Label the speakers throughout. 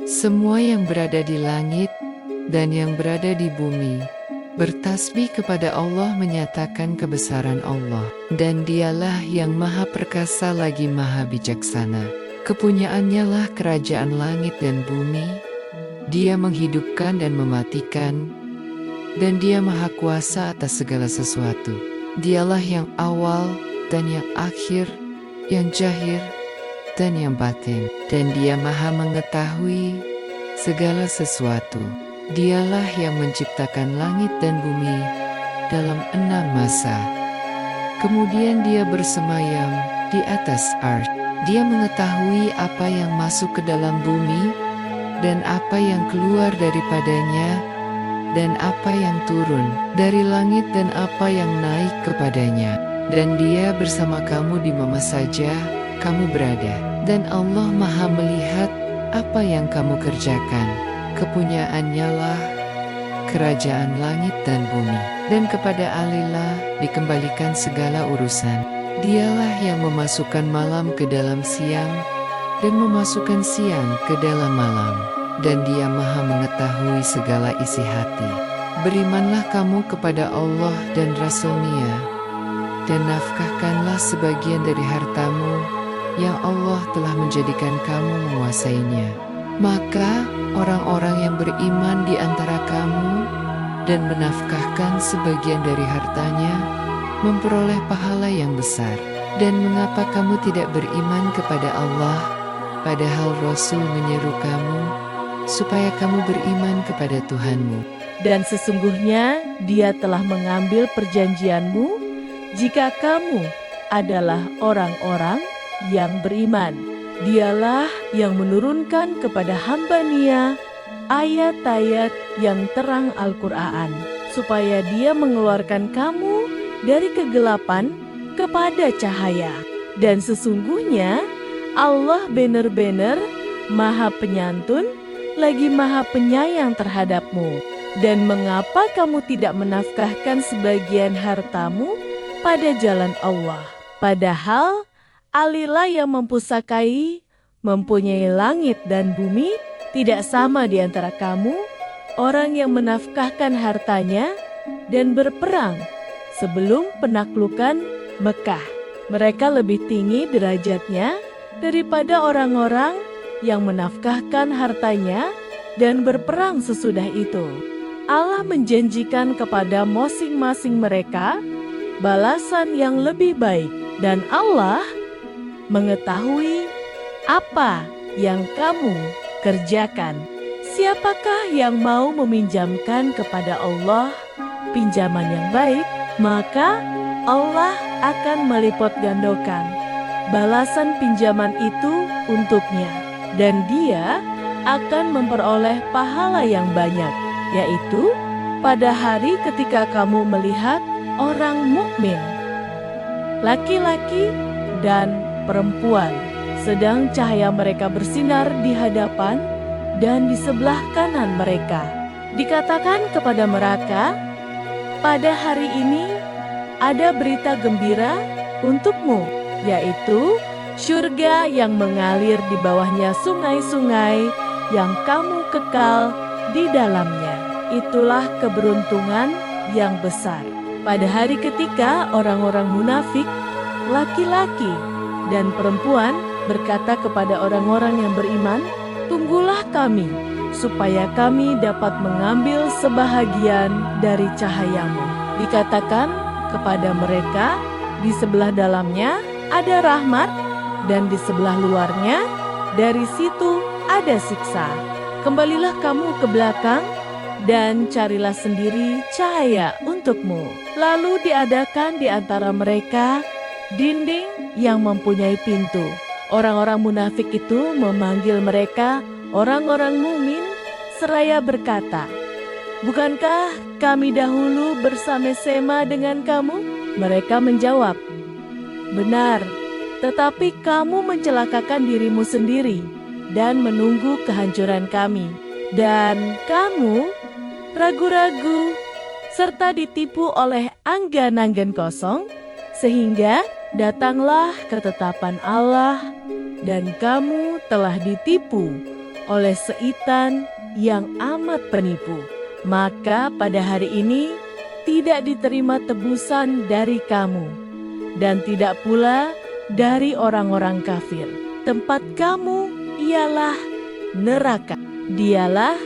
Speaker 1: Semua yang berada di langit dan yang berada di bumi bertasbih kepada Allah, menyatakan kebesaran Allah. Dan dialah yang maha perkasa lagi maha bijaksana. Kepunyaannya lah kerajaan langit dan bumi. Dia menghidupkan dan mematikan, dan dia maha kuasa atas segala sesuatu. Dialah yang awal dan yang akhir, yang zahir dan yang batin. Dan dia maha mengetahui segala sesuatu. Dialah yang menciptakan langit dan bumi dalam 6 masa. Kemudian dia bersemayam di atas arsy. Dia mengetahui apa yang masuk ke dalam bumi dan apa yang keluar daripadanya, dan apa yang turun dari langit dan apa yang naik kepadanya. Dan dia bersama kamu di mana saja kamu berada. Dan Allah maha melihat apa yang kamu kerjakan. Kepunyaannya lah kerajaan langit dan bumi, dan kepada Allah dikembalikan segala urusan. Dialah yang memasukkan malam ke dalam siang dan memasukkan siang ke dalam malam, dan dia maha mengetahui segala isi hati. Berimanlah kamu kepada Allah dan Rasul-Nya, dan nafkahkanlah sebagian dari hartamu yang Allah telah menjadikan kamu menguasainya. Maka orang-orang yang beriman di antara kamu dan menafkahkan sebagian dari hartanya memperoleh pahala yang besar. Dan mengapa kamu tidak beriman kepada Allah, padahal Rasul menyeru kamu supaya kamu beriman kepada Tuhanmu?
Speaker 2: Dan sesungguhnya Dia telah mengambil perjanjianmu jika kamu adalah orang-orang yang beriman. Dialah yang menurunkan kepada hamba-Nya ayat-ayat yang terang Al-Quran, supaya Dia mengeluarkan kamu dari kegelapan kepada cahaya. Dan sesungguhnya Allah benar-benar maha penyantun lagi maha penyayang terhadapmu. Dan mengapa kamu tidak menafkahkan sebagian hartamu pada jalan Allah? Padahal Allah yang mempusakai, mempunyai langit dan bumi. Tidak sama di antara kamu orang yang menafkahkan hartanya dan berperang sebelum penaklukan Mekah. Mereka lebih tinggi derajatnya daripada orang-orang yang menafkahkan hartanya dan berperang sesudah itu. Allah menjanjikan kepada masing-masing mereka balasan yang lebih baik, dan Allah mengetahui apa yang kamu kerjakan. Siapakah yang mau meminjamkan kepada Allah pinjaman yang baik, maka Allah akan melipat gandakan balasan pinjaman itu untuknya, dan Dia akan memperoleh pahala yang banyak, yaitu pada hari ketika kamu melihat orang mukmin, laki-laki dan perempuan, sedang cahaya mereka bersinar di hadapan dan di sebelah kanan mereka. Dikatakan kepada mereka, pada hari ini ada berita gembira untukmu, yaitu surga yang mengalir di bawahnya sungai-sungai yang kamu kekal di dalamnya. Itulah keberuntungan yang besar. Pada hari ketika orang-orang munafik, laki-laki dan perempuan berkata kepada orang-orang yang beriman, "Tunggulah kami, supaya kami dapat mengambil sebahagian dari cahayamu." Dikatakan kepada mereka, di sebelah dalamnya ada rahmat, dan di sebelah luarnya dari situ ada siksa. Kembalilah kamu ke belakang dan carilah sendiri cahaya untukmu. Lalu diadakan di antara mereka dinding yang mempunyai pintu. Orang-orang munafik itu memanggil mereka orang-orang mukmin seraya berkata, "Bukankah kami dahulu bersama-sama dengan kamu?" Mereka menjawab, "Benar, tetapi kamu mencelakakan dirimu sendiri dan menunggu kehancuran kami. Dan kamu ragu-ragu serta ditipu oleh anggan-anggan kosong, sehingga datanglah ketetapan Allah dan kamu telah ditipu oleh seitan yang amat penipu. Maka pada hari ini tidak diterima tebusan dari kamu, dan tidak pula dari orang-orang kafir. Tempat kamu ialah neraka. Dialah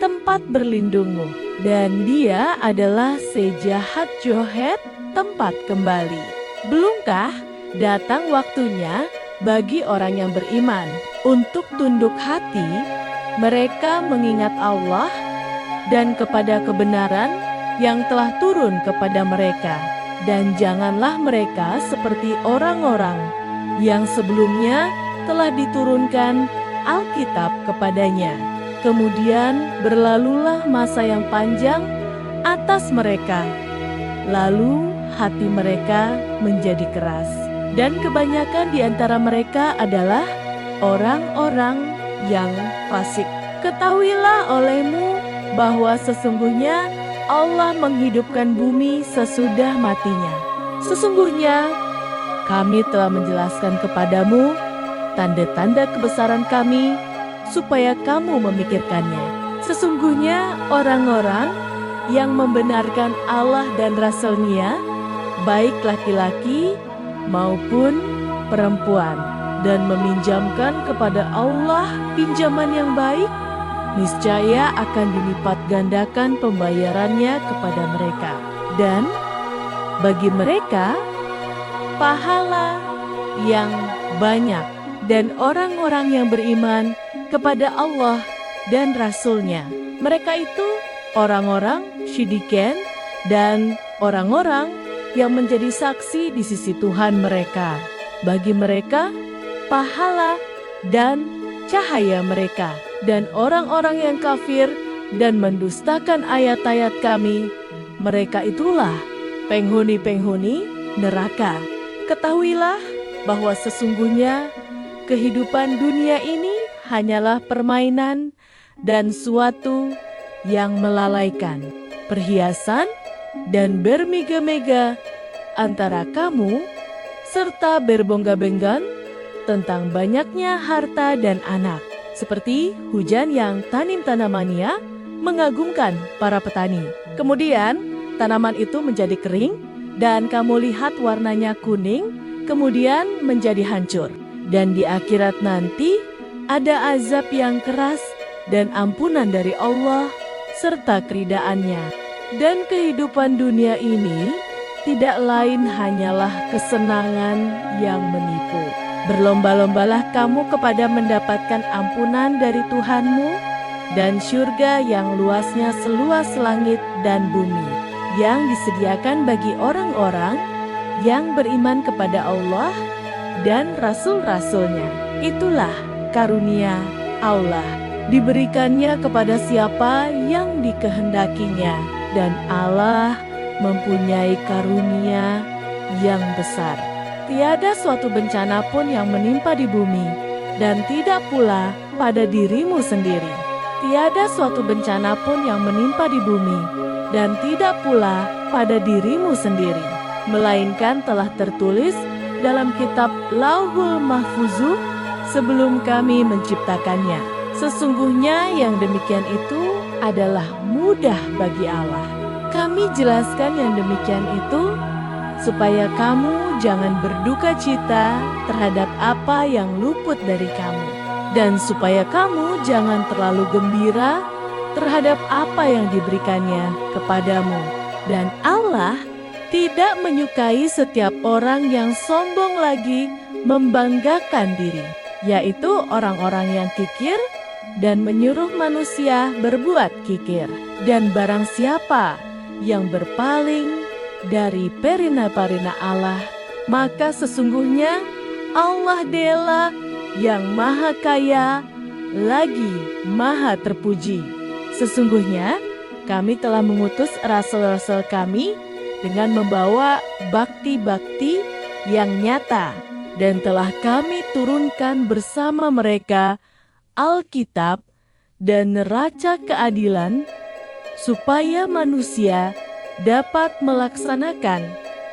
Speaker 2: tempat berlindungmu, dan dia adalah sejahat johet tempat kembali. Belumkah datang waktunya bagi orang yang beriman untuk tunduk hati, mereka mengingat Allah dan kepada kebenaran yang telah turun kepada mereka. Dan janganlah mereka seperti orang-orang yang sebelumnya telah diturunkan Alkitab kepadanya. Kemudian berlalulah masa yang panjang atas mereka, lalu hati mereka menjadi keras. Dan kebanyakan di antara mereka adalah orang-orang yang fasik. Ketahuilah olehmu bahwa sesungguhnya Allah menghidupkan bumi sesudah matinya. Sesungguhnya kami telah menjelaskan kepadamu tanda-tanda kebesaran kami, supaya kamu memikirkannya. Sesungguhnya orang-orang yang membenarkan Allah dan Rasul-Nya, baik laki-laki maupun perempuan, dan meminjamkan kepada Allah pinjaman yang baik, niscaya akan dilipat gandakan pembayarannya kepada mereka. Dan bagi mereka, pahala yang banyak. Dan orang-orang yang beriman kepada Allah dan Rasul-Nya, mereka itu orang-orang syidiken dan orang-orang yang menjadi saksi di sisi Tuhan mereka. Bagi mereka, pahala dan cahaya mereka. Dan orang-orang yang kafir dan mendustakan ayat-ayat kami, mereka itulah penghuni-penghuni neraka. Ketahuilah bahwa sesungguhnya kehidupan dunia ini hanyalah permainan dan suatu yang melalaikan, perhiasan dan bermega-mega antara kamu, serta berbongga-benggan tentang banyaknya harta dan anak, seperti hujan yang tanim tanamannya mengagumkan para petani. Kemudian tanaman itu menjadi kering, dan kamu lihat warnanya kuning, kemudian menjadi hancur. Dan di akhirat nanti ada azab yang keras dan ampunan dari Allah serta keridaannya. Dan kehidupan dunia ini tidak lain hanyalah kesenangan yang menipu. Berlomba-lombalah kamu kepada mendapatkan ampunan dari Tuhanmu dan surga yang luasnya seluas langit dan bumi, yang disediakan bagi orang-orang yang beriman kepada Allah dan Rasul-Rasulnya. Itulah karunia Allah, diberikannya kepada siapa yang dikehendakinya, dan Allah mempunyai karunia yang besar. Tiada suatu bencana pun yang menimpa di bumi, dan tidak pula pada dirimu sendiri. Tiada suatu bencana pun yang menimpa di bumi, dan tidak pula pada dirimu sendiri, melainkan telah tertulis dalam kitab Lauhul Mahfuzuh sebelum kami menciptakannya. Sesungguhnya yang demikian itu adalah mudah bagi Allah. Kami jelaskan yang demikian itu supaya kamu jangan berduka cita terhadap apa yang luput dari kamu, dan supaya kamu jangan terlalu gembira terhadap apa yang diberikannya kepadamu. Dan Allah tidak menyukai setiap orang yang sombong lagi membanggakan diri, yaitu orang-orang yang kikir dan menyuruh manusia berbuat kikir. Dan barang siapa yang berpaling dari perina-perina Allah, maka sesungguhnya Allah Dialah yang maha kaya lagi maha terpuji. Sesungguhnya kami telah mengutus rasul-rasul kami dengan membawa bakti-bakti yang nyata, dan telah kami turunkan bersama mereka Alkitab dan neraca keadilan, supaya manusia dapat melaksanakan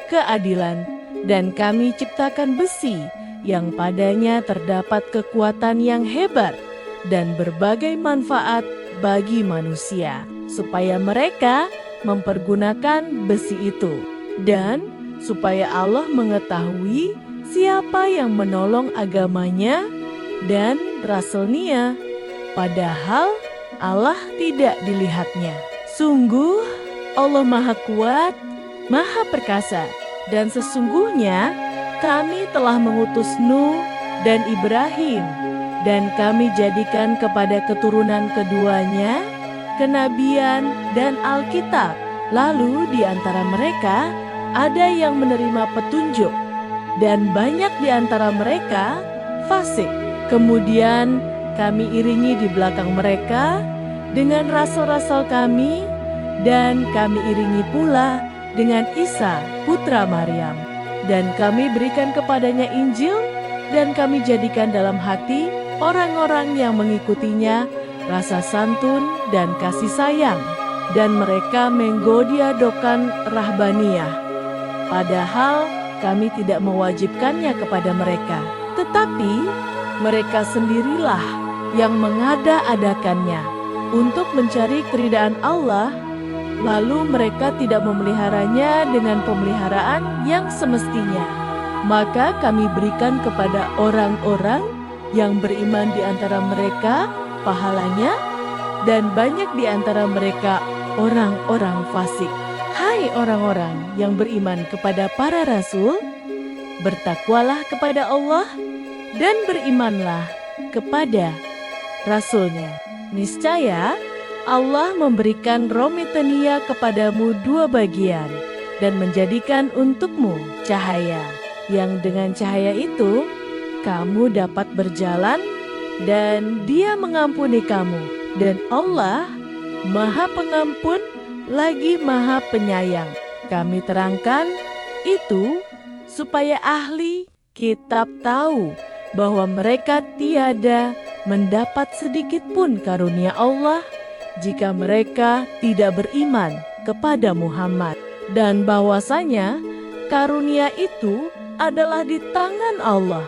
Speaker 2: keadilan. Dan kami ciptakan besi yang padanya terdapat kekuatan yang hebat, dan berbagai manfaat bagi manusia, supaya mereka mempergunakan besi itu, dan supaya Allah mengetahui siapa yang menolong agamanya dan rasulnya, padahal Allah tidak dilihatnya. Sungguh Allah Maha Kuat, Maha Perkasa, dan sesungguhnya kami telah mengutus Nuh dan Ibrahim, dan kami jadikan kepada keturunan keduanya kenabian dan Alkitab. Lalu di antara mereka ada yang menerima petunjuk, dan banyak di antara mereka fasik. Kemudian kami iringi di belakang mereka dengan rasul-rasul kami, dan kami iringi pula dengan Isa putra Maryam. Dan kami berikan kepadanya Injil, dan kami jadikan dalam hati orang-orang yang mengikutinya rasa santun dan kasih sayang. Dan mereka menggoda-godakan rahbaniyah, padahal kami tidak mewajibkannya kepada mereka. Tetapi mereka sendirilah yang mengada-adakannya untuk mencari keridaan Allah, lalu mereka tidak memeliharanya dengan pemeliharaan yang semestinya. Maka kami berikan kepada orang-orang yang beriman di antara mereka pahalanya, dan banyak di antara mereka orang-orang fasik. Hai orang-orang yang beriman kepada para rasul, bertakwalah kepada Allah dan berimanlah kepada rasulnya. Niscaya Allah memberikan Romitenia kepadamu 2 bagian dan menjadikan untukmu cahaya, yang dengan cahaya itu kamu dapat berjalan, dan Dia mengampuni kamu. Dan Allah Maha Pengampun lagi Maha Penyayang. Kami terangkan itu supaya ahli kitab tahu bahwa mereka tiada mendapat sedikit pun karunia Allah jika mereka tidak beriman kepada Muhammad, dan bahwasanya karunia itu adalah di tangan Allah.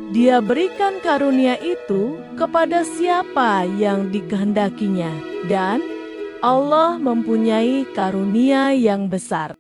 Speaker 2: Dia berikan karunia itu kepada siapa yang dikehendakinya, dan Allah mempunyai karunia yang besar.